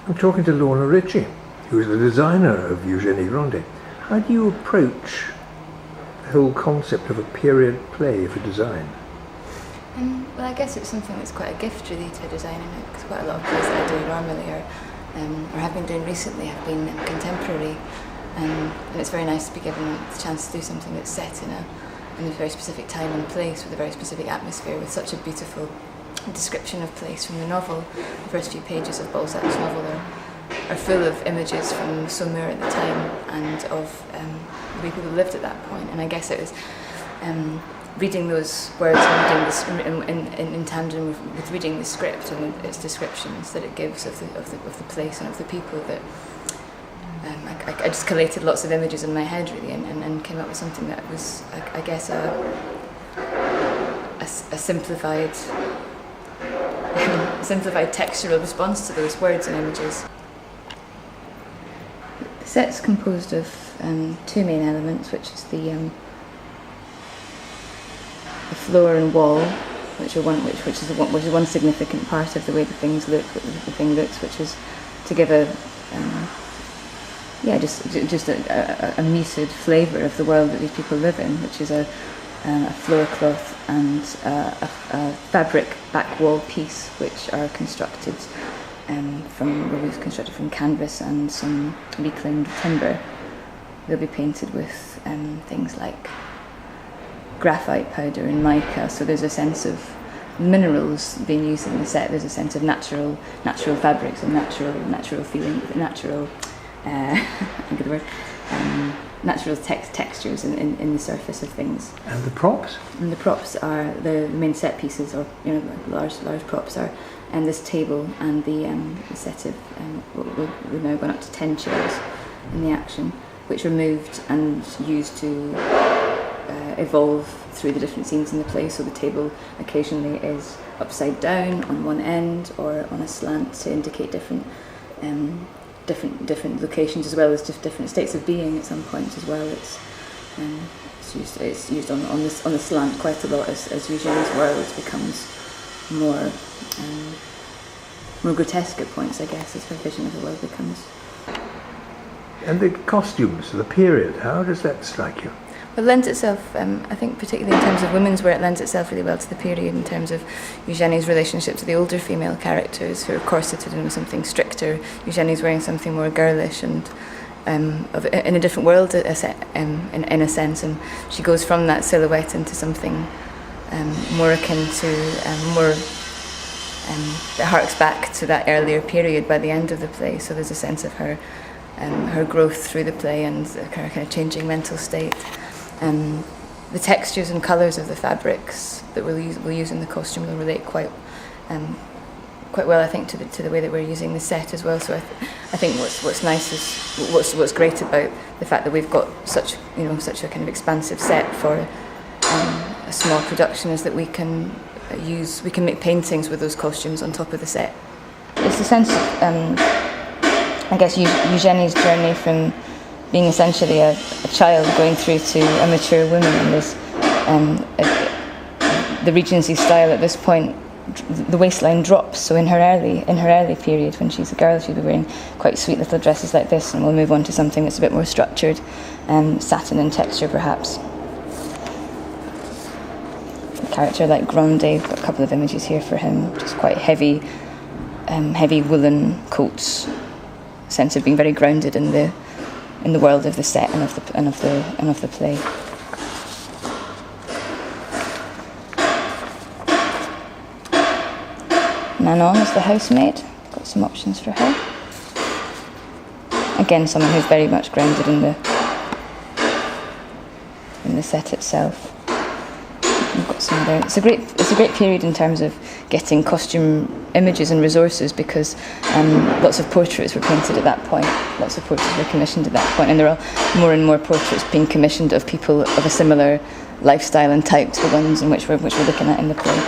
I'm talking to Lorna Ritchie, who is the designer of Eugénie Grandet. How do you approach the whole concept of a period play for design? Well, I guess it's something that's quite a gift really to designing it, because quite a lot of plays that I do normally or have been doing recently have been contemporary, and it's very nice to be given the chance to do something that's set in a very specific time and place with a very specific atmosphere, with such a beautiful description of place from the novel. The first few pages of Balzac's novel are full of images from Saumur at the time and of the people who lived at that point. And I guess it was reading those words and reading this in tandem with reading the script and its descriptions that it gives of the place and of the people that I just collated lots of images in my head really and came up with something that was I guess a simplified textural response to those words and images. The set's composed of two main elements, which is the floor and wall, which is one significant part of the way the things look, the thing looks, which is to give just a muted flavour of the world that these people live in, which is a floor cloth and a fabric back wall piece, which are constructed from canvas and some reclaimed timber. They'll be painted with things like graphite powder and mica, so there's a sense of minerals being used in the set. There's a sense of natural fabrics and natural feeling, natural textures in the surface of things. And the props? And the props are the main set pieces, or large props are, and this table and the set of we've now gone up to 10 chairs in the action, which are moved and used to evolve through the different scenes in the play. So the table occasionally is upside down on one end or on a slant to indicate different locations, as well as just different states of being at some point as well. It's used on the slant quite a lot as Eugénie's world becomes more grotesque at points, I guess, as her vision of the world becomes. And the costumes, the period, how does that strike you? It lends itself, I think, particularly in terms of women's wear, it lends itself really well to the period in terms of Eugénie's relationship to the older female characters who are corseted in something stricter. Eugénie's wearing something more girlish and in a different world in a sense, and she goes from that silhouette into something more akin to that harks back to that earlier period by the end of the play. So there's a sense of her growth through the play and her kind of changing mental state. The textures and colours of the fabrics that we'll use in the costume will relate quite well, I think, to the way that we're using the set as well. So I think what's nice is what's great about the fact that we've got such a kind of expansive set for a small production is that we can make paintings with those costumes on top of the set. It's a sense of, I guess, Eugénie's journey from being essentially a child going through to a mature woman, and the Regency style at this point, the waistline drops. So in her early period, when she's a girl, she'll be wearing quite sweet little dresses like this, and we'll move on to something that's a bit more structured, satin in texture perhaps. A character like Grandet, we've got a couple of images here for him, just quite heavy woolen coats, sense of being very grounded in the world of the set and of the play. Manon is the housemaid. Got some options for her. Again, someone who's very much grounded in the set itself. We've got some other. It's a great period in terms of getting costume images and resources, because lots of portraits were painted at that point. Lots of portraits were commissioned at that point, and there are more and more portraits being commissioned of people of a similar lifestyle and type to the ones in which we're looking at in the play.